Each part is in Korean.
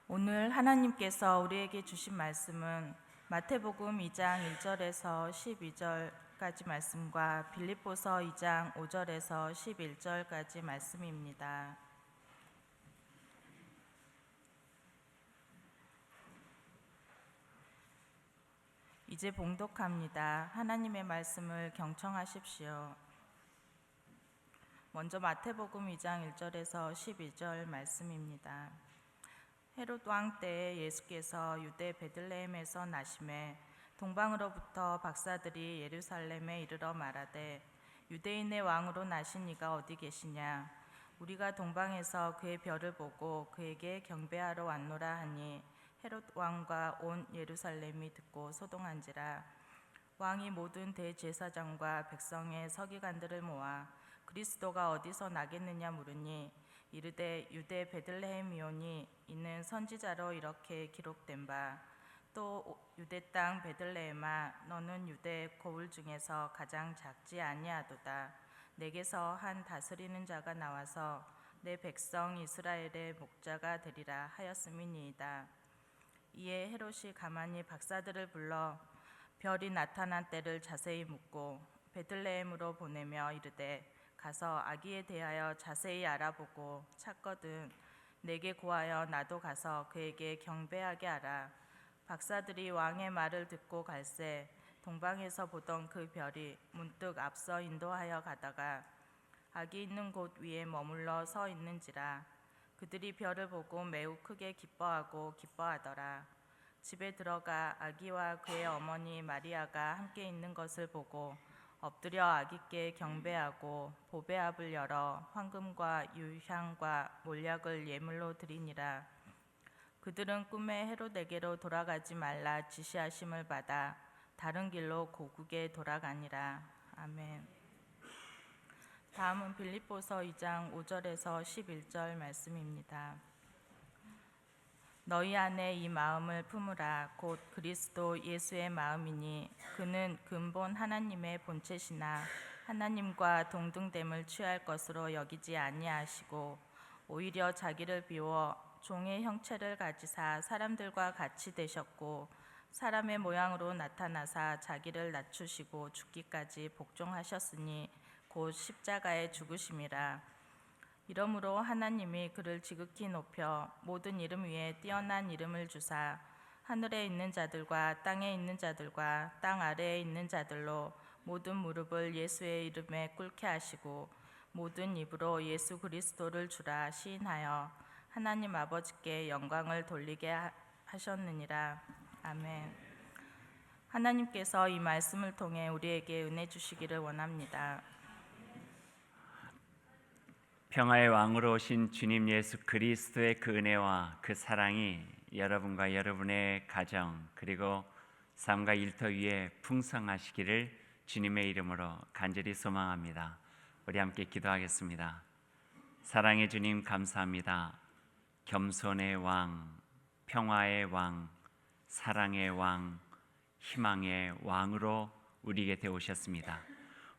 오늘 하나님께서 우리에게 주신 말씀은 마태복음 2장 1절에서 12절까지 말씀과 빌립보서 2장 5절에서 11절까지 말씀입니다. 이제 봉독합니다. 하나님의 말씀을 경청하십시오. 먼저 마태복음 2장 1절에서 12절 말씀입니다. 헤롯 왕 때에 예수께서 유대 베들레헴에서 나심에 동방으로부터 박사들이 예루살렘에 이르러 말하되 유대인의 왕으로 나신 이가 어디 계시냐? 우리가 동방에서 그의 별을 보고 그에게 경배하러 왔노라 하니 헤롯 왕과 온 예루살렘이 듣고 소동한지라. 왕이 모든 대제사장과 백성의 서기관들을 모아 그리스도가 어디서 나겠느냐 물으니 이르되 유대 베들레헴이오니 이는 선지자로 이렇게 기록된 바 또 유대 땅 베들레헴아 너는 유대 고을 중에서 가장 작지 아니하도다. 내게서 한 다스리는 자가 나와서 내 백성 이스라엘의 목자가 되리라 하였음이니이다. 이에 헤롯이 가만히 박사들을 불러 별이 나타난 때를 자세히 묻고 베들레헴으로 보내며 이르되 가서 아기에 대하여 자세히 알아보고 찾거든 내게 고하여 나도 가서 그에게 경배하게 하라. 박사들이 왕의 말을 듣고 갈새 동방에서 보던 그 별이 문득 앞서 인도하여 가다가 아기 있는 곳 위에 머물러 서 있는지라. 그들이 별을 보고 매우 크게 기뻐하더라. 집에 들어가 아기와 그의 어머니 마리아가 함께 있는 것을 보고 엎드려 아기께 경배하고 보배압을 열어 황금과 유향과 몰약을 예물로 드리니라. 그들은 꿈에 헤롯에게로 돌아가지 말라 지시하심을 받아 다른 길로 고국에 돌아가니라. 아멘. 다음은 빌립보서 2장 5절에서 11절 말씀입니다. 너희 안에 이 마음을 품으라. 곧 그리스도 예수의 마음이니 그는 근본 하나님의 본체시나 하나님과 동등됨을 취할 것으로 여기지 아니하시고 오히려 자기를 비워 종의 형체를 가지사 사람들과 같이 되셨고 사람의 모양으로 나타나사 자기를 낮추시고 죽기까지 복종하셨으니 곧 십자가에 죽으심이라. 이러므로 하나님이 그를 지극히 높여 모든 이름 위에 뛰어난 이름을 주사 하늘에 있는 자들과 땅에 있는 자들과 땅 아래에 있는 자들로 모든 무릎을 예수의 이름에 꿇게 하시고 모든 입으로 예수 그리스도를 주라 시인하여 하나님 아버지께 영광을 돌리게 하셨느니라. 아멘. 하나님께서 이 말씀을 통해 우리에게 은혜 주시기를 원합니다. 평화의 왕으로 오신 주님 예수 그리스도의 그 은혜와 그 사랑이 여러분과 여러분의 가정 그리고 삶과 일터 위에 풍성하시기를 주님의 이름으로 간절히 소망합니다. 우리 함께 기도하겠습니다. 사랑의 주님 감사합니다. 겸손의 왕, 평화의 왕, 사랑의 왕, 희망의 왕으로 우리에게 되오셨습니다.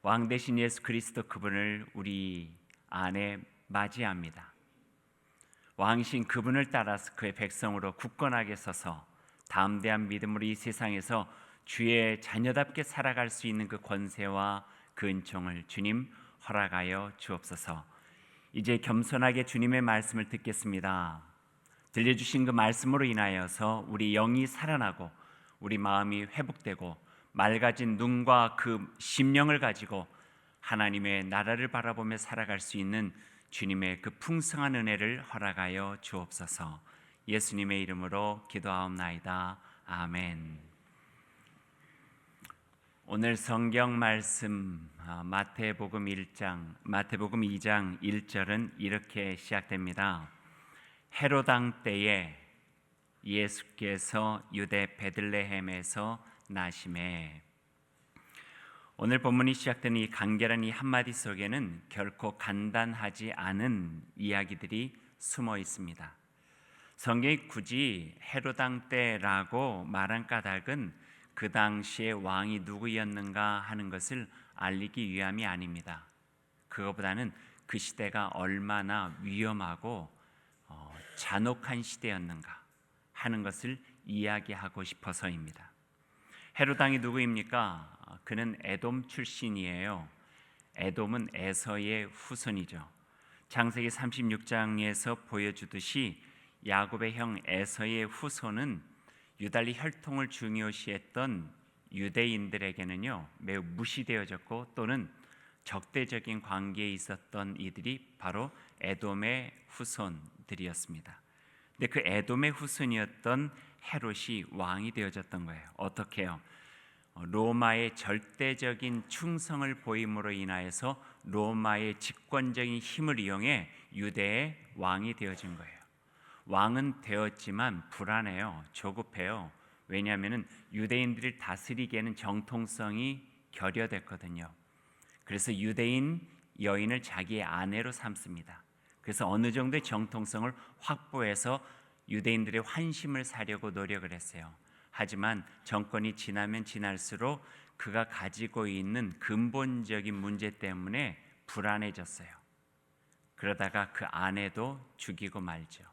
왕 되신 예수 그리스도 그분을 우리 안에 맞이합니다. 왕이신 그분을 따라서 그의 백성으로 굳건하게 서서 담대한 믿음으로 이 세상에서 주의 자녀답게 살아갈 수 있는 그 권세와 그 은총을 주님 허락하여 주옵소서. 이제 겸손하게 주님의 말씀을 듣겠습니다. 들려주신 그 말씀으로 인하여서 우리 영이 살아나고 우리 마음이 회복되고 맑아진 눈과 그 심령을 가지고 하나님의 나라를 바라보며 살아갈 수 있는 주님의 그 풍성한 은혜를 허락하여 주옵소서. 예수님의 이름으로 기도하옵나이다. 아멘. 오늘 성경 말씀 마태복음 2장 1절은 이렇게 시작됩니다. 헤롯 왕 때에 예수께서 유대 베들레헴에서 나심에. 오늘 본문이 시작되는 이 간결한 이 한마디 속에는 결코 간단하지 않은 이야기들이 숨어 있습니다. 성경이 굳이 헤롯 왕 때라고 말한 까닭은 그 당시의 왕이 누구였는가 하는 것을 알리기 위함이 아닙니다. 그것보다는 그 시대가 얼마나 위험하고 잔혹한 시대였는가, 하는 것을 이야기하고 싶어서입니다. 헤롯 왕이 누구입니까? 그는 에돔 출신이에요. 에돔은 에서의 후손이죠. 창세기 36장에서 보여주듯이 야곱의 형 에서의 후손은 유달리 혈통을 중요시했던 유대인들에게는요 매우 무시되어졌고 또는 적대적인 관계에 있었던 이들이 바로 에돔의 후손들이었습니다. 근데 그 에돔의 후손이었던 헤롯이 왕이 되어졌던 거예요. 어떻게요? 로마의 절대적인 충성을 보임으로 인하여서 로마의 집권적인 힘을 이용해 유대의 왕이 되어진 거예요. 왕은 되었지만 불안해요. 조급해요. 왜냐하면 유대인들을 다스리기에는 정통성이 결여됐거든요. 그래서 유대인 여인을 자기의 아내로 삼습니다. 그래서 어느 정도의 정통성을 확보해서 유대인들의 환심을 사려고 노력을 했어요. 하지만 정권이 지나면 지날수록 그가 가지고 있는 근본적인 문제 때문에 불안해졌어요. 그러다가 그 아내도 죽이고 말죠.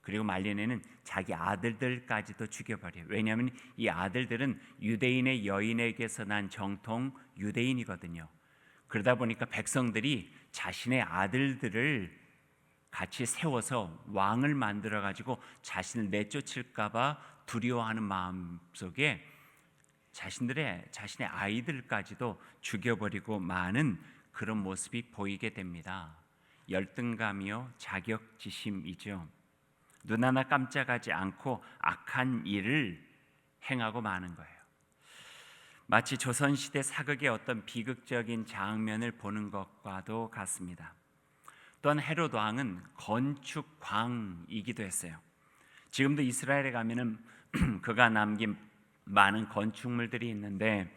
그리고 말년에는 자기 아들들까지도 죽여버려요. 왜냐하면 이 아들들은 유대인의 여인에게서 난 정통 유대인이거든요. 그러다 보니까 백성들이 자신의 아들들을 같이 세워서 왕을 만들어가지고 자신을 내쫓을까봐 두려워하는 마음속에 자신의 아이들까지도 죽여버리고 마는 그런 모습이 보이게 됩니다. 열등감이요 자격지심이죠. 눈 하나 깜짝하지 않고 악한 일을 행하고 마는 거예요. 마치 조선시대 사극의 어떤 비극적인 장면을 보는 것과도 같습니다. 또한 헤롯 왕은 건축광이기도 했어요. 지금도 이스라엘에 가면은 그가 남긴 많은 건축물들이 있는데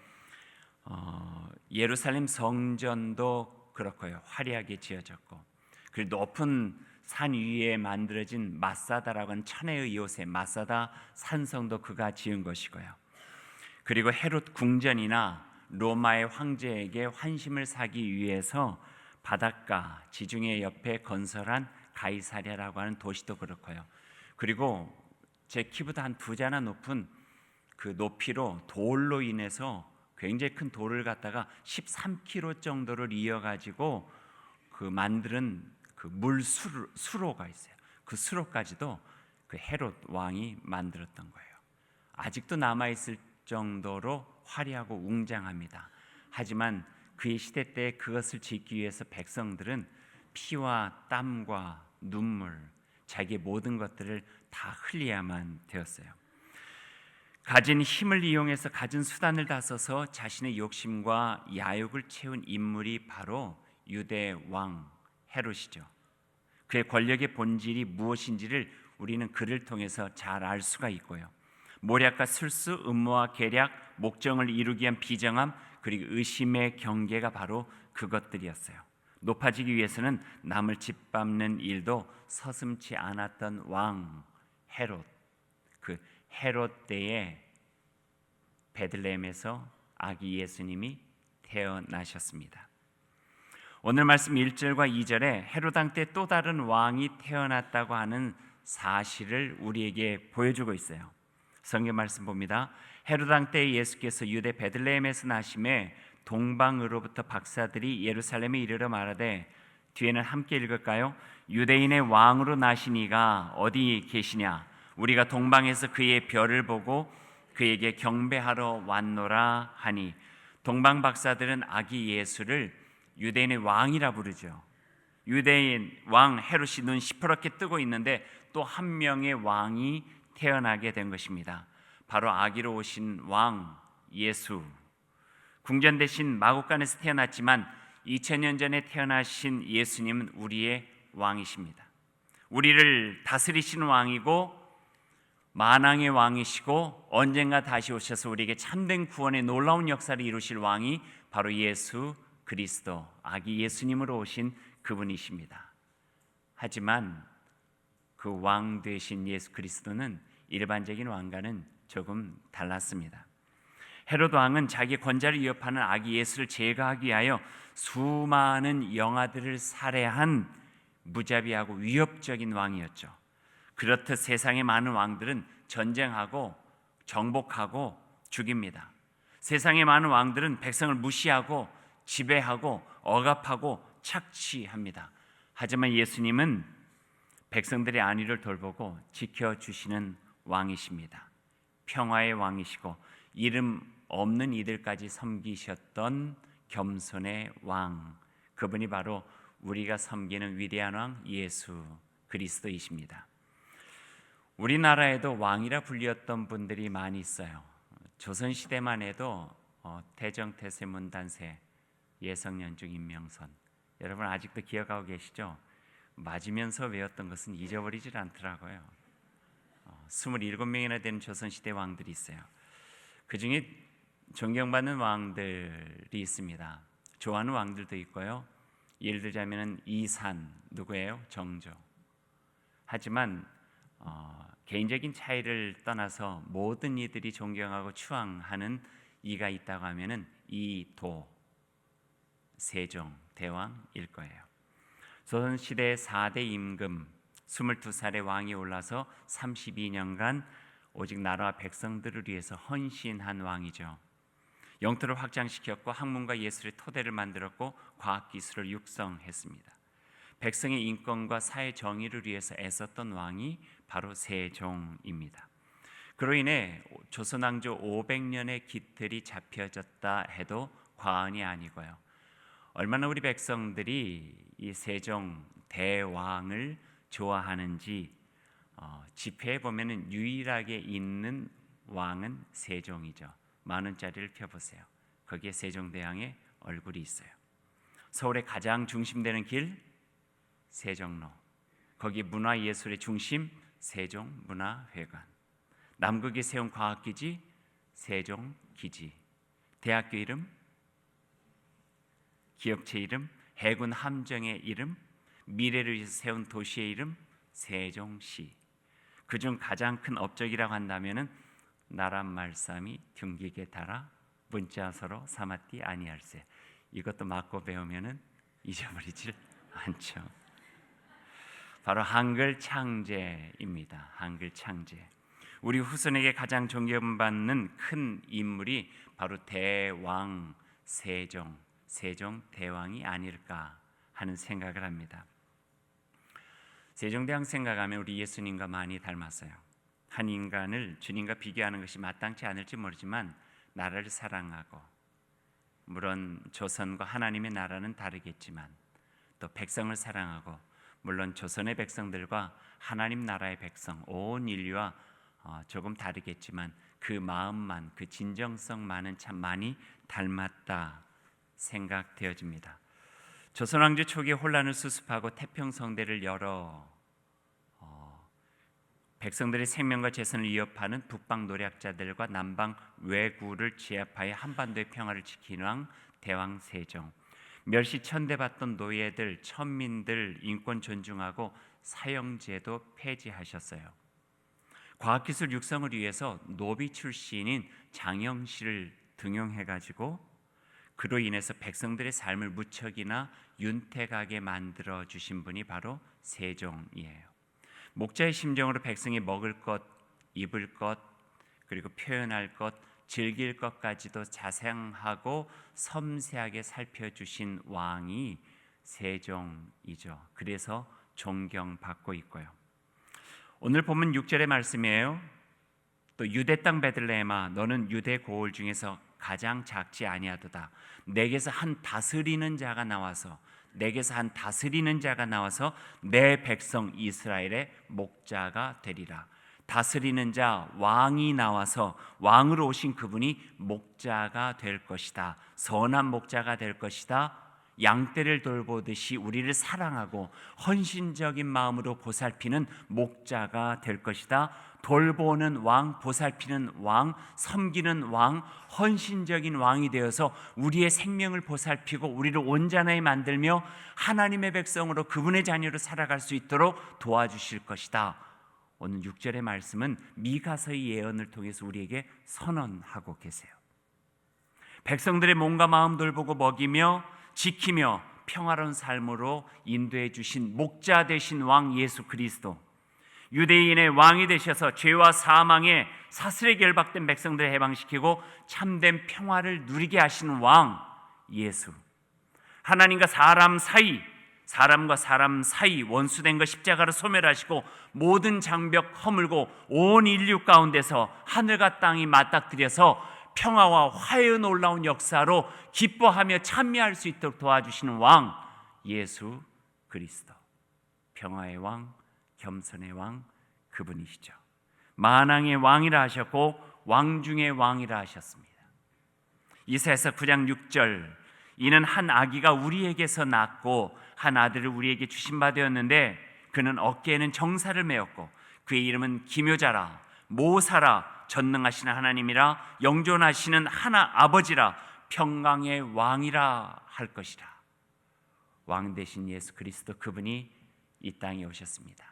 예루살렘 성전도 그렇고요. 화려하게 지어졌고 그리고 높은 산 위에 만들어진 마사다라고 하는 천혜의 요새 마사다 산성도 그가 지은 것이고요. 그리고 헤롯 궁전이나 로마의 황제에게 환심을 사기 위해서 바닷가 지중해 옆에 건설한 가이사랴라고 하는 도시도 그렇고요. 그리고 제 키보다 한 2자나 높은 그 높이로 돌로 인해서 굉장히 큰 돌을 갖다가 13km 정도를 이어가지고 그 만드는 그 수로가 있어요. 그 수로까지도 그 헤롯 왕이 만들었던 거예요. 아직도 남아있을 정도로 화려하고 웅장합니다. 하지만 그의 시대 때 그것을 짓기 위해서 백성들은 피와 땀과 눈물, 자기의 모든 것들을 다 흘려야만 되었어요. 가진 힘을 이용해서 가진 수단을 다 써서 자신의 욕심과 야욕을 채운 인물이 바로 유대 왕 헤롯이죠. 그의 권력의 본질이 무엇인지를 우리는 그를 통해서 잘 알 수가 있고요. 모략과 술수, 음모와 계략, 목적을 이루기 위한 비정함, 그리고 의심의 경계가 바로 그것들이었어요. 높아지기 위해서는 남을 짓밟는 일도 서슴지 않았던 왕 헤롯. 그 헤롯 때에 베들레헴에서 아기 예수님이 태어나셨습니다. 오늘 말씀 1절과 2절에 헤롯 왕 때 또 다른 왕이 태어났다고 하는 사실을 우리에게 보여주고 있어요. 성경 말씀 봅니다. 헤롯 왕 때 예수께서 유대 베들레헴에서 나심에 동방으로부터 박사들이 예루살렘에 이르러 말하되, 뒤에는 함께 읽을까요? 유대인의 왕으로 나신 이가 어디 계시냐? 우리가 동방에서 그의 별을 보고 그에게 경배하러 왔노라 하니. 동방 박사들은 아기 예수를 유대인의 왕이라 부르죠. 유대인 왕 헤롯이 눈 시퍼렇게 뜨고 있는데 또 한 명의 왕이 태어나게 된 것입니다. 바로 아기로 오신 왕 예수. 궁전 대신 마국간에서 태어났지만 2000년 전에 태어나신 예수님은 우리의 왕이십니다. 우리를 다스리시는 왕이고 만왕의 왕이시고 언젠가 다시 오셔서 우리에게 참된 구원의 놀라운 역사를 이루실 왕이 바로 예수 그리스도, 아기 예수님으로 오신 그분이십니다. 하지만 그 왕 되신 예수 그리스도는 일반적인 왕과는 조금 달랐습니다. 헤롯 왕은 자기 권좌를 위협하는 아기 예수를 제거하기 위하여 수많은 영아들을 살해한 무자비하고 위협적인 왕이었죠. 그렇듯 세상의 많은 왕들은 전쟁하고 정복하고 죽입니다. 세상의 많은 왕들은 백성을 무시하고 지배하고 억압하고 착취합니다. 하지만 예수님은 백성들의 안위를 돌보고 지켜주시는 왕이십니다. 평화의 왕이시고 이름 없는 이들까지 섬기셨던 겸손의 왕, 그분이 바로 우리가 섬기는 위대한 왕 예수 그리스도이십니다. 우리나라에도 왕이라 불렸던 분들이 많이 있어요. 조선시대만 해도 태정태세 문단세 예성연중 임명선, 여러분 아직도 기억하고 계시죠? 맞으면서 외웠던 것은 잊어버리질 않더라고요. 27명이나 되는 조선시대 왕들이 있어요. 그 중에 존경받는 왕들이 있습니다. 좋아하는 왕들도 있고요. 예를 들자면 이산, 누구예요? 정조. 하지만 개인적인 차이를 떠나서 모든 이들이 존경하고 추앙하는 이가 있다고 하면은 이도 세종 대왕일 거예요. 조선시대 4대 임금 22살의 왕이 올라서 32년간 오직 나라와 백성들을 위해서 헌신한 왕이죠. 영토를 확장시켰고 학문과 예술의 토대를 만들었고 과학기술을 육성했습니다. 백성의 인권과 사회 정의를 위해서 애썼던 왕이 바로 세종입니다. 그로 인해 조선왕조 500년의 깃들이 잡혀졌다 해도 과언이 아니고요. 얼마나 우리 백성들이 이 세종 대왕을 좋아하는지 지폐에 보면은 유일하게 있는 왕은 세종이죠. 10,000원짜리를 펴보세요. 거기에 세종대왕의 얼굴이 있어요. 서울의 가장 중심되는 길 세종로, 거기 문화예술의 중심 세종문화회관, 남극에 세운 과학기지 세종기지, 대학교 이름, 기업체 이름, 해군 함정의 이름, 미래를 위해서 세운 도시의 이름 세종시. 그중 가장 큰 업적이라고 한다면은 나란 말씀이 흉기게 달아 문자 서로 삼았디 아니할세. 이것도 맞고 배우면은 잊어버리질 않죠. 바로 한글 창제입니다. 한글 창제. 우리 후손에게 가장 존경받는 큰 인물이 바로 대왕 세종, 세종 대왕이 아닐까 하는 생각을 합니다. 세종대왕 생각하면 우리 예수님과 많이 닮았어요. 한 인간을 주님과 비교하는 것이 마땅치 않을지 모르지만 나라를 사랑하고, 물론 조선과 하나님의 나라는 다르겠지만 또 백성을 사랑하고, 물론 조선의 백성들과 하나님 나라의 백성, 온 인류와 조금 다르겠지만 그 마음만, 그 진정성만은 참 많이 닮았다 생각되어집니다. 조선왕조 초기에 혼란을 수습하고 태평성대를 열어 백성들의 생명과 재산을 위협하는 북방 노략자들과 남방 왜구를 제압하여 한반도의 평화를 지키는 왕 대왕 세종, 멸시천대받던 노예들, 천민들 인권 존중하고 사형제도 폐지하셨어요. 과학기술 육성을 위해서 노비 출신인 장영실을 등용해가지고 그로 인해서 백성들의 삶을 무척이나 윤택하게 만들어 주신 분이 바로 세종이에요. 목자의 심정으로 백성이 먹을 것, 입을 것, 그리고 표현할 것, 즐길 것까지도 자상하고 섬세하게 살펴주신 왕이 세종이죠. 그래서 존경받고 있고요. 오늘 본문 6절의 말씀이에요. 또 유대 땅 베들레헴아, 너는 유대 고을 중에서 가장 작지 아니하도다. 내게서 한 다스리는 자가 나와서 내 백성 이스라엘의 목자가 되리라. 다스리는 자, 왕이 나와서 왕으로 오신 그분이 목자가 될 것이다. 선한 목자가 될 것이다. 양떼를 돌보듯이 우리를 사랑하고 헌신적인 마음으로 보살피는 목자가 될 것이다. 돌보는 왕, 보살피는 왕, 섬기는 왕, 헌신적인 왕이 되어서 우리의 생명을 보살피고 우리를 온전하게 만들며 하나님의 백성으로 그분의 자녀로 살아갈 수 있도록 도와주실 것이다. 오늘 6절의 말씀은 미가서의 예언을 통해서 우리에게 선언하고 계세요. 백성들의 몸과 마음 돌보고 먹이며 지키며 평화로운 삶으로 인도해 주신 목자 되신 왕 예수 그리스도, 유대인의 왕이 되셔서 죄와 사망의 사슬에 결박된 백성들을 해방시키고 참된 평화를 누리게 하시는 왕 예수. 하나님과 사람 사이, 사람과 사람 사이 원수된 것 십자가로 소멸하시고 모든 장벽 허물고 온 인류 가운데서 하늘과 땅이 맞닥뜨려서 평화와 화해의 놀라운 역사로 기뻐하며 참여할 수 있도록 도와주시는 왕 예수 그리스도. 평화의 왕, 겸손의 왕, 그분이시죠. 만왕의 왕이라 하셨고 왕 중의 왕이라 하셨습니다. 이사야서 9장 6절, 이는 한 아기가 우리에게서 낳고 한 아들을 우리에게 주신 바 되었는데 그는 어깨에는 정사를 메었고 그의 이름은 기묘자라, 모사라, 전능하시는 하나님이라, 영존하시는 하나 아버지라, 평강의 왕이라 할 것이라. 왕 되신 예수 그리스도, 그분이 이 땅에 오셨습니다.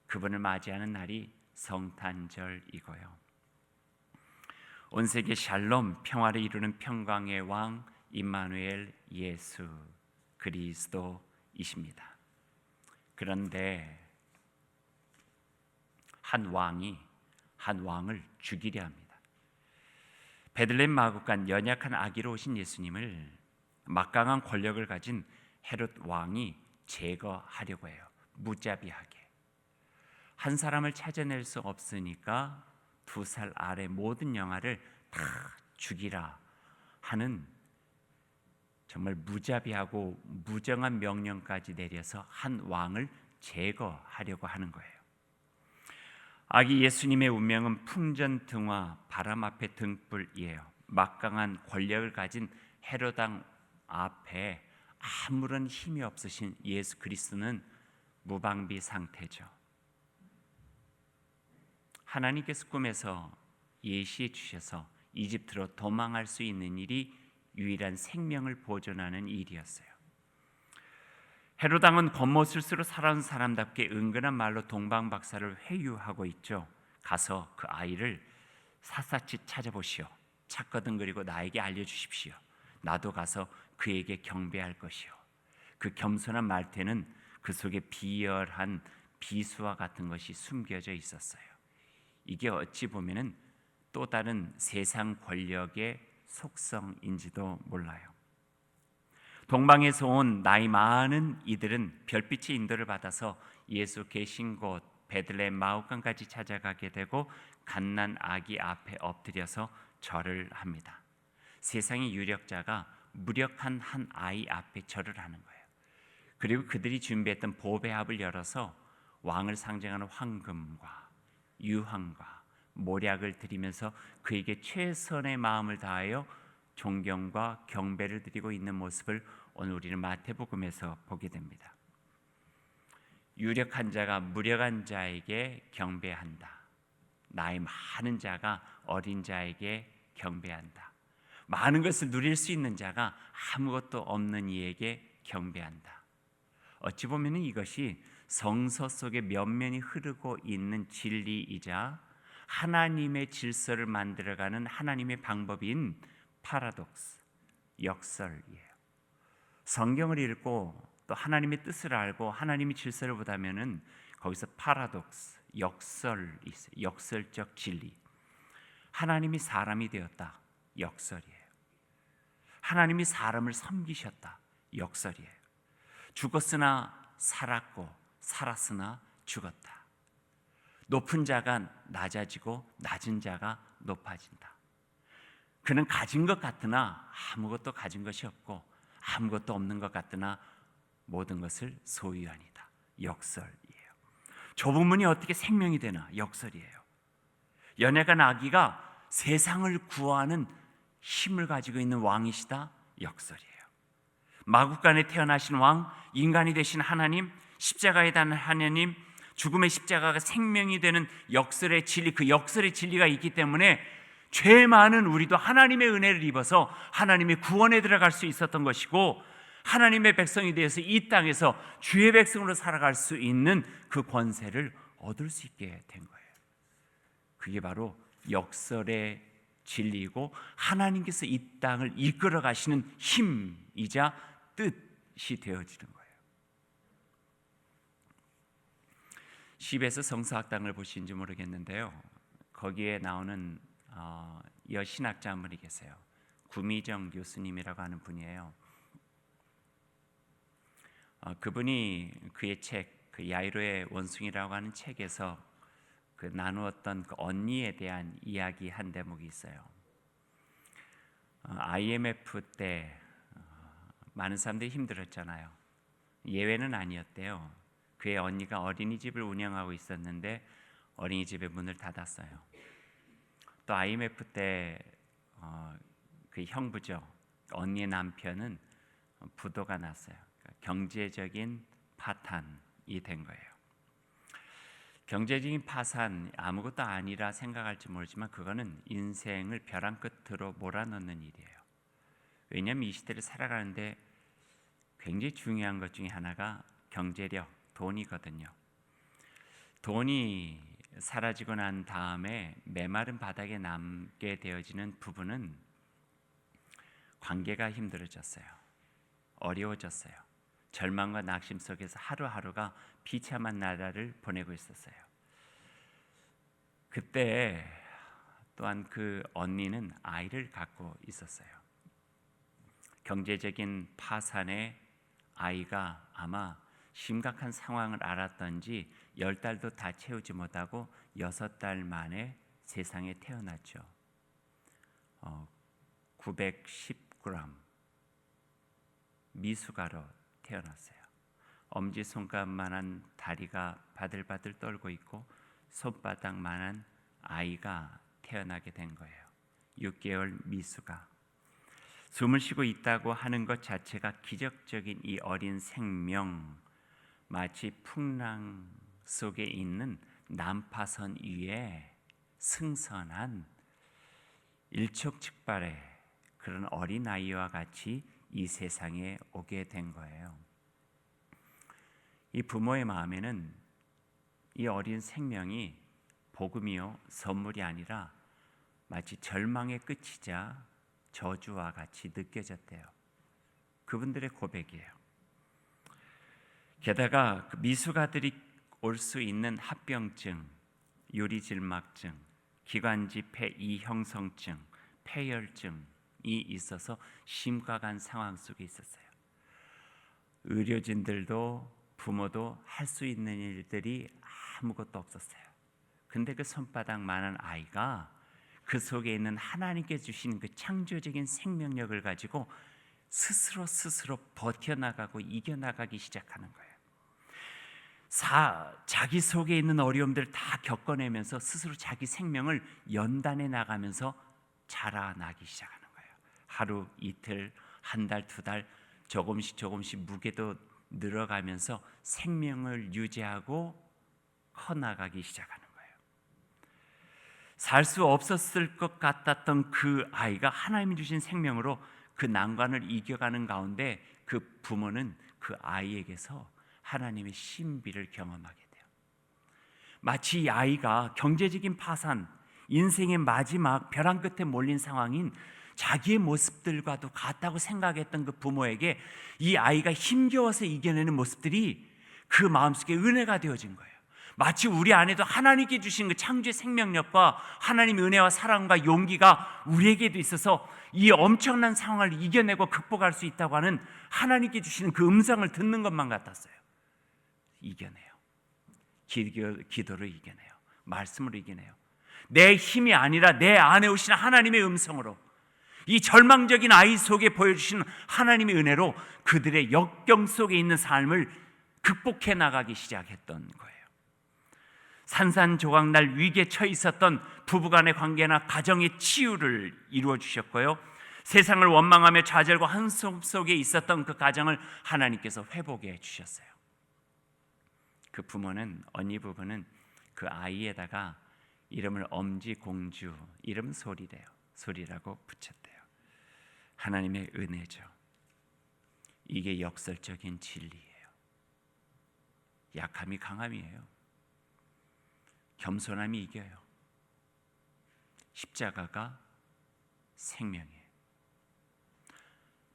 그분을 맞이하는 날이 성탄절이고요. 온 세계 샬롬, 평화를 이루는 평강의 왕 임마누엘 예수 그리스도이십니다. 그런데 한 왕을 죽이려 합니다. 베들레헴 마구간 연약한 아기로 오신 예수님을 막강한 권력을 가진 헤롯 왕이 제거하려고 해요. 무자비하게. 한 사람을 찾아낼 수 없으니까 2살 아래 모든 영아를 다 죽이라 하는 정말 무자비하고 무정한 명령까지 내려서 한 왕을 제거하려고 하는 거예요. 아기 예수님의 운명은 풍전등화, 바람 앞에 등불이에요. 막강한 권력을 가진 헤롯 왕 앞에 아무런 힘이 없으신 예수 그리스도는 무방비 상태죠. 하나님께서 꿈에서 예시해 주셔서 이집트로 도망할 수 있는 일이 유일한 생명을 보존하는 일이었어요. 헤롯 왕은 겉모술수로 살아온 사람답게 은근한 말로 동방박사를 회유하고 있죠. 가서 그 아이를 샅샅이 찾아보시오. 찾거든 그리고 나에게 알려주십시오. 나도 가서 그에게 경배할 것이요. 그 겸손한 말태는 그 속에 비열한 비수와 같은 것이 숨겨져 있었어요. 이게 어찌 보면은 또 다른 세상 권력의 속성인지도 몰라요. 동방에서 온 나이 많은 이들은 별빛의 인도를 받아서 예수 계신 곳 베들레헴 마구간까지 찾아가게 되고 갓난 아기 앞에 엎드려서 절을 합니다. 세상의 유력자가 무력한 한 아이 앞에 절을 하는 거예요. 그리고 그들이 준비했던 보배합을 열어서 왕을 상징하는 황금과 유황과 모략을 드리면서 그에게 최선의 마음을 다하여 존경과 경배를 드리고 있는 모습을 오늘 우리는 마태복음에서 보게 됩니다. 유력한 자가 무력한 자에게 경배한다. 나이 많은 자가 어린 자에게 경배한다. 많은 것을 누릴 수 있는 자가 아무것도 없는 이에게 경배한다. 어찌 보면 이것이 성서 속에 면면이 흐르고 있는 진리이자 하나님의 질서를 만들어가는 하나님의 방법인 파라독스, 역설이에요. 성경을 읽고 또 하나님의 뜻을 알고 하나님의 질서를 보다면은 거기서 파라독스, 역설이 있어요. 역설적 진리. 하나님이 사람이 되었다. 역설이에요. 하나님이 사람을 섬기셨다. 역설이에요. 죽었으나 살았고 살았으나 죽었다. 높은 자가 낮아지고 낮은 자가 높아진다. 그는 가진 것 같으나 아무것도 가진 것이 없고 아무것도 없는 것 같으나 모든 것을 소유하니다. 역설이에요. 좁은 문이 어떻게 생명이 되나? 역설이에요. 연약한 아기가 세상을 구하는 힘을 가지고 있는 왕이시다. 역설이에요. 마구간에 태어나신 왕, 인간이 되신 하나님, 십자가에 달린 하나님, 죽음의 십자가가 생명이 되는 역설의 진리, 그 역설의 진리가 있기 때문에 죄 많은 우리도 하나님의 은혜를 입어서 하나님의 구원에 들어갈 수 있었던 것이고, 하나님의 백성이 되어서 이 땅에서 주의 백성으로 살아갈 수 있는 그 권세를 얻을 수 있게 된 거예요. 그게 바로 역설의 진리이고 하나님께서 이 땅을 이끌어 가시는 힘이자 뜻이 되어지는 거예요. CBS 성서학당을 보신지 모르겠는데요. 거기에 나오는 여신학자 한 분이 계세요. 구미정 교수님이라고 하는 분이에요. 그분이 그의 책, 그 야이로의 원숭이라고 하는 책에서 그 나누었던 그 언니에 대한 이야기 한 대목이 있어요. IMF 때 많은 사람들이 힘들었잖아요. 예외는 아니었대요. 그의 언니가 어린이집을 운영하고 있었는데 어린이집의 문을 닫았어요. 또 IMF 때 그 형부죠. 언니의 남편은 부도가 났어요. 그러니까 경제적인 파탄이 된 거예요. 경제적인 파산 아무것도 아니라 생각할지 모르지만 그거는 인생을 벼랑 끝으로 몰아넣는 일이에요. 왜냐하면 이 시대를 살아가는데 굉장히 중요한 것 중에 하나가 경제력, 돈이거든요. 돈이 사라지고 난 다음에 메마른 바닥에 남게 되어지는 부분은 관계가 힘들어졌어요. 어려워졌어요. 절망과 낙심 속에서 하루하루가 비참한 나라를 보내고 있었어요. 그때 또한 그 언니는 아이를 갖고 있었어요. 경제적인 파산에 아이가 아마 심각한 상황을 알았던지 10달도 다 채우지 못하고 6달 만에 세상에 태어났죠. 910g 미숙아로 태어났어요. 엄지손가락만한 다리가 바들바들 떨고 있고 손바닥만한 아이가 태어나게 된 거예요. 6개월 미숙아. 숨을 쉬고 있다고 하는 것 자체가 기적적인 이 어린 생명, 마치 풍랑 속에 있는 난파선 위에 승선한 일촉즉발의 그런 어린 아이와 같이 이 세상에 오게 된 거예요. 이 부모의 마음에는 이 어린 생명이 복음이요 선물이 아니라 마치 절망의 끝이자 저주와 같이 느껴졌대요. 그분들의 고백이에요. 게다가 그 미숙아들이 올 수 있는 합병증, 유리질막증, 기관지 폐 이형성증, 폐혈증이 있어서 심각한 상황 속에 있었어요. 의료진들도 부모도 할 수 있는 일들이 아무것도 없었어요. 근데 그 손바닥만한 아이가 그 속에 있는 하나님께 주신 그 창조적인 생명력을 가지고 스스로 버텨나가고 이겨나가기 시작하는 거예요. 자기 속에 있는 어려움들을 다 겪어내면서 스스로 자기 생명을 연단해 나가면서 자라나기 시작하는 거예요. 하루, 이틀, 한 달, 두 달 조금씩 무게도 늘어가면서 생명을 유지하고 커나가기 시작하는 거예요. 살 수 없었을 것 같았던 그 아이가 하나님이 주신 생명으로 그 난관을 이겨가는 가운데 그 부모는 그 아이에게서 하나님의 신비를 경험하게 돼요. 마치 이 아이가 경제적인 파산, 인생의 마지막 벼랑 끝에 몰린 상황인 자기의 모습들과도 같다고 생각했던 그 부모에게 이 아이가 힘겨워서 이겨내는 모습들이 그 마음속에 은혜가 되어진 거예요. 마치 우리 안에도 하나님께 주신 그 창조의 생명력과 하나님의 은혜와 사랑과 용기가 우리에게도 있어서 이 엄청난 상황을 이겨내고 극복할 수 있다고 하는 하나님께 주시는 그 음성을 듣는 것만 같았어요. 이겨내요. 기도로 이겨내요. 말씀으로 이겨내요. 내 힘이 아니라 내 안에 오신 하나님의 음성으로, 이 절망적인 아이 속에 보여주신 하나님의 은혜로 그들의 역경 속에 있는 삶을 극복해 나가기 시작했던 거예요. 산산조각날 위기에 처해 있었던 부부간의 관계나 가정의 치유를 이루어 주셨고요, 세상을 원망하며 좌절과 한숨 속에 있었던 그 가정을 하나님께서 회복해 주셨어요. 그 부모는, 언니 부부는 그 아이에다가 이름을 엄지공주, 이름 소리래요. 소리라고 붙였대요. 하나님의 은혜죠. 이게 역설적인 진리예요. 약함이 강함이에요. 겸손함이 이겨요. 십자가가 생명이에요.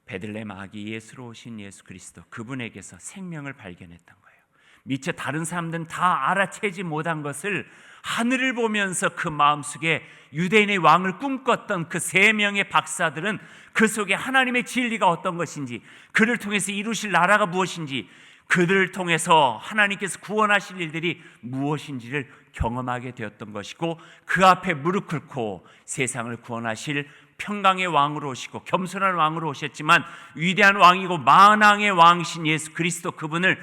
베들레헴 아기 예수로 오신 예수 그리스도, 그분에게서 생명을 발견했던 거예요. 미처 다른 사람들은 다 알아채지 못한 것을 하늘을 보면서 그 마음속에 유대인의 왕을 꿈꿨던 그 3명의 박사들은 그 속에 하나님의 진리가 어떤 것인지, 그를 통해서 이루실 나라가 무엇인지, 그들을 통해서 하나님께서 구원하실 일들이 무엇인지를 경험하게 되었던 것이고, 그 앞에 무릎 꿇고 세상을 구원하실 평강의 왕으로 오시고 겸손한 왕으로 오셨지만 위대한 왕이고 만왕의 왕이신 예수 그리스도, 그분을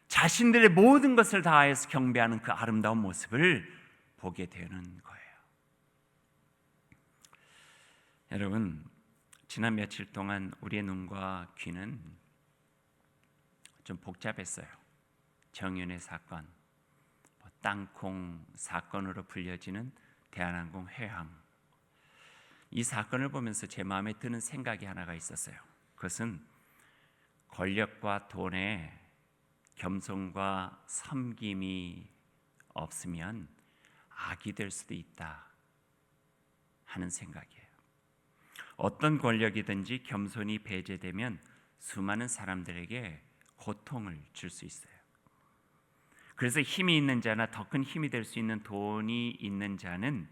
자신들의 모든 것을 다하여서 경배하는 그 아름다운 모습을 보게 되는 거예요. 여러분, 지난 며칠 동안 우리의 눈과 귀는 좀 복잡했어요. 정윤회 사건, 땅콩 사건으로 불려지는 대한항공 회항, 이 사건을 보면서 제 마음에 드는 생각이 하나가 있었어요. 그것은 권력과 돈에 겸손과 섬김이 없으면 악이 될 수도 있다 하는 생각이에요. 어떤 권력이든지 겸손이 배제되면 수많은 사람들에게 고통을 줄 수 있어요. 그래서 힘이 있는 자나 더 큰 힘이 될 수 있는 돈이 있는 자는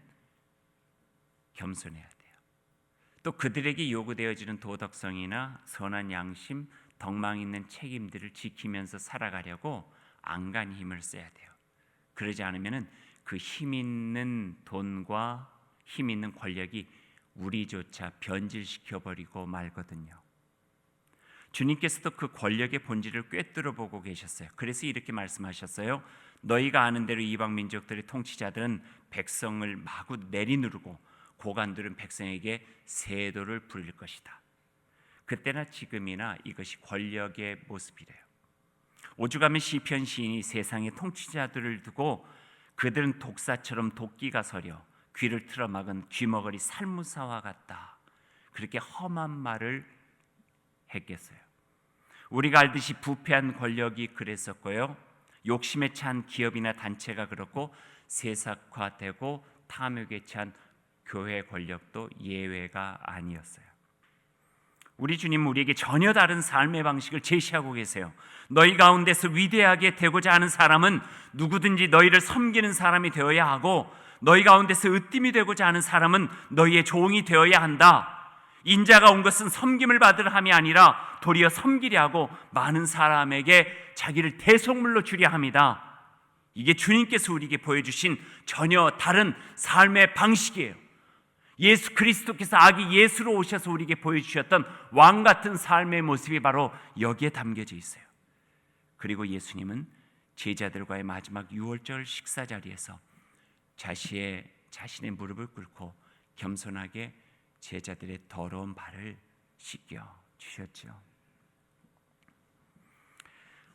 겸손해야 돼요. 또 그들에게 요구되어지는 도덕성이나 선한 양심, 덕망 있는 책임들을 지키면서 살아가려고 안간히 힘을 써야 돼요. 그러지 않으면 그 힘 있는 돈과 힘 있는 권력이 우리조차 변질시켜버리고 말거든요. 주님께서도 그 권력의 본질을 꿰뚫어 보고 계셨어요. 그래서 이렇게 말씀하셨어요. 너희가 아는 대로 이방 민족들의 통치자들은 백성을 마구 내리누르고 고관들은 백성에게 세도를 부릴 것이다. 그때나 지금이나 이것이 권력의 모습이래요. 오죽하면 시편 시인이 세상의 통치자들을 두고 그들은 독사처럼 도끼가 서려 귀를 틀어막은 귀머거리 살무사와 같다, 그렇게 험한 말을 했겠어요. 우리가 알듯이 부패한 권력이 그랬었고요, 욕심에 찬 기업이나 단체가 그렇고, 세속화되고 탐욕에 찬 교회 권력도 예외가 아니었어요. 우리 주님은 우리에게 전혀 다른 삶의 방식을 제시하고 계세요. 너희 가운데서 위대하게 되고자 하는 사람은 누구든지 너희를 섬기는 사람이 되어야 하고, 너희 가운데서 으뜸이 되고자 하는 사람은 너희의 종이 되어야 한다. 인자가 온 것은 섬김을 받으려 함이 아니라 도리어 섬기려 하고 많은 사람에게 자기를 대속물로 주려 함이다. 이게 주님께서 우리에게 보여주신 전혀 다른 삶의 방식이에요. 예수 그리스도께서 아기 예수로 오셔서 우리에게 보여주셨던 왕 같은 삶의 모습이 바로 여기에 담겨져 있어요. 그리고 예수님은 제자들과의 마지막 유월절 식사 자리에서 자신의 무릎을 꿇고 겸손하게 제자들의 더러운 발을 씻겨 주셨죠.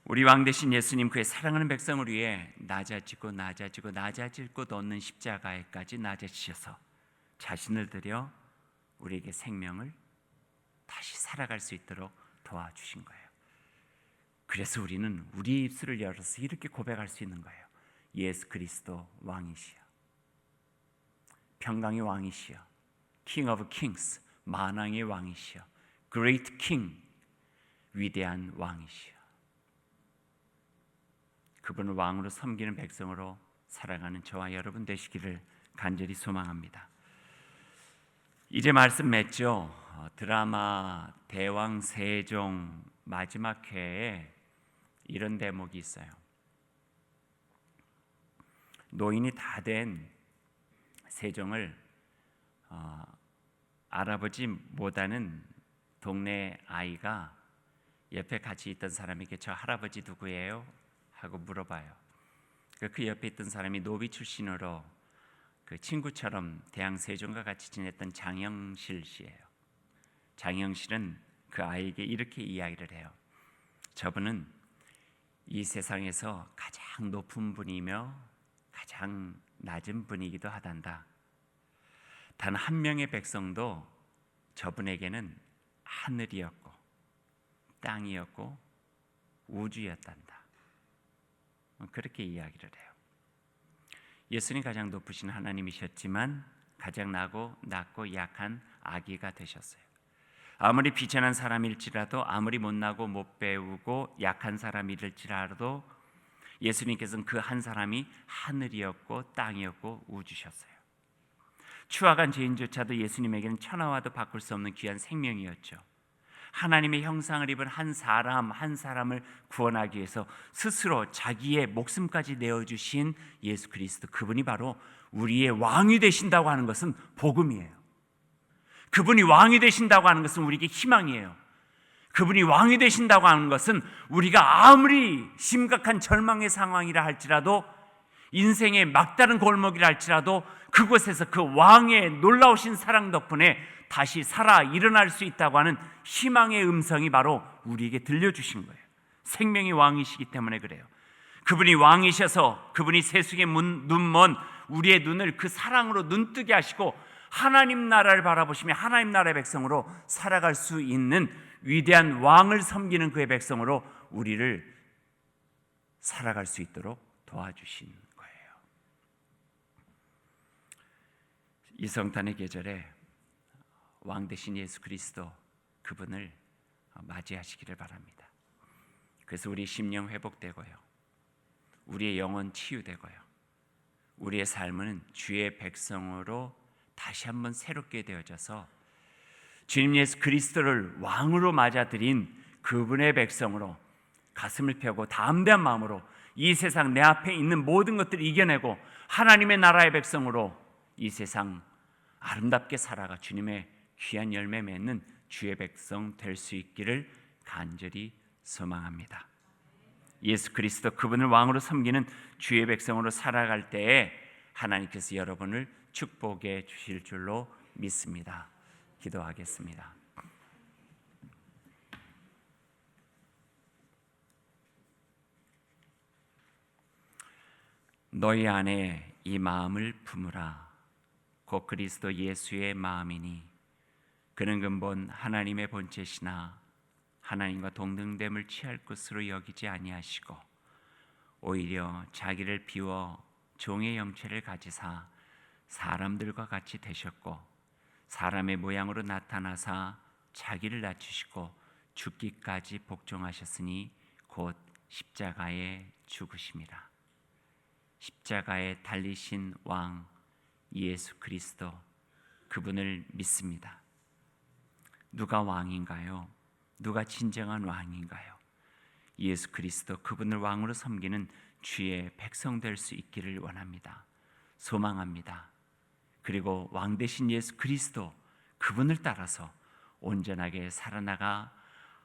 우리 왕 되신 예수님, 그의 사랑하는 백성을 위해 낮아지고 곳 얻는 십자가에까지 낮아지셔서 자신을 들여 우리에게 생명을 다시 살아갈 수 있도록 도와주신 거예요. 그래서 우리는 우리 입술을 열어서 이렇게 고백할 수 있는 거예요. 예수 그리스도 왕이시여, 평강의 왕이시여, King of Kings, 만왕의 왕이시여, Great King, 위대한 왕이시여. 그분을 왕으로 섬기는 백성으로 살아가는 저와 여러분 되시기를 간절히 소망합니다. 이제 말씀 맺죠. 드라마 대왕 세종 마지막 회에 이런 대목이 있어요. 노인이 다 된 세종을 알아보지 못하는 동네 아이가 옆에 같이 있던 사람에게 저 할아버지 누구예요? 하고 물어봐요. 그 옆에 있던 사람이 노비 출신으로 그 친구처럼 대왕 세종과 같이 지냈던 장영실 씨예요. 장영실은 그 아이에게 이렇게 이야기를 해요. 저분은 이 세상에서 가장 높은 분이며 가장 낮은 분이기도 하단다. 단 한 명의 백성도 저분에게는 하늘이었고 땅이었고 우주였단다. 그렇게 이야기를 해요. 예수님 가장 높으신 하나님이셨지만 가장 낮고 약한 아기가 되셨어요. 아무리 비천한 사람일지라도, 아무리 못나고 못 배우고 약한 사람일지라도 예수님께서는 그 한 사람이 하늘이었고 땅이었고 우주셨어요. 추악한 죄인조차도 예수님에게는 천하와도 바꿀 수 없는 귀한 생명이었죠. 하나님의 형상을 입은 한 사람을 구원하기 위해서 스스로 자기의 목숨까지 내어주신 예수 그리스도, 그분이 바로 우리의 왕이 되신다고 하는 것은 복음이에요. 그분이 왕이 되신다고 하는 것은 우리에게 희망이에요. 그분이 왕이 되신다고 하는 것은 우리가 아무리 심각한 절망의 상황이라 할지라도, 인생의 막다른 골목이라 할지라도 그곳에서 그 왕의 놀라우신 사랑 덕분에 다시 살아 일어날 수 있다고 하는 희망의 음성이 바로 우리에게 들려주신 거예요. 생명의 왕이시기 때문에 그래요. 그분이 왕이셔서 그분이 세상의 눈먼 우리의 눈을 그 사랑으로 눈뜨게 하시고 하나님 나라를 바라보시며 하나님 나라의 백성으로 살아갈 수 있는 위대한 왕을 섬기는 그의 백성으로 우리를 살아갈 수 있도록 도와주신 거예요. 이 성탄의 계절에 왕 되신 예수 그리스도, 그분을 맞이하시기를 바랍니다. 그래서 우리 심령 회복되고요, 우리의 영혼 치유되고요, 우리의 삶은 주의 백성으로 다시 한번 새롭게 되어져서 주님 예수 그리스도를 왕으로 맞아들인 그분의 백성으로 가슴을 펴고 담대한 마음으로 이 세상 내 앞에 있는 모든 것들을 이겨내고 하나님의 나라의 백성으로 이 세상 아름답게 살아가 주님의 귀한 열매 맺는 주의 백성 될 수 있기를 간절히 소망합니다. 예수 그리스도, 그분을 왕으로 섬기는 주의 백성으로 살아갈 때에 하나님께서 여러분을 축복해 주실 줄로 믿습니다. 기도하겠습니다. 너희 안에 이 마음을 품으라. 곧 그리스도 예수의 마음이니 그는 근본 하나님의 본체시나 하나님과 동등됨을 취할 것으로 여기지 아니하시고 오히려 자기를 비워 종의 형체를 가지사 사람들과 같이 되셨고 사람의 모양으로 나타나사 자기를 낮추시고 죽기까지 복종하셨으니 곧 십자가에 죽으심이라. 십자가에 달리신 왕 예수 그리스도, 그분을 믿습니다. 누가 왕인가요? 누가 진정한 왕인가요? 예수 그리스도, 그분을 왕으로 섬기는 주의 백성 될 수 있기를 원합니다. 소망합니다. 그리고 왕 되신 예수 그리스도, 그분을 따라서 온전하게 살아나가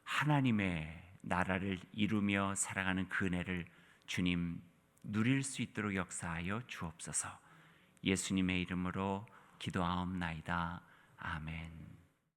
하나님의 나라를 이루며 살아가는 그 은혜를 주님 누릴 수 있도록 역사하여 주옵소서. 예수님의 이름으로 기도하옵나이다. 아멘.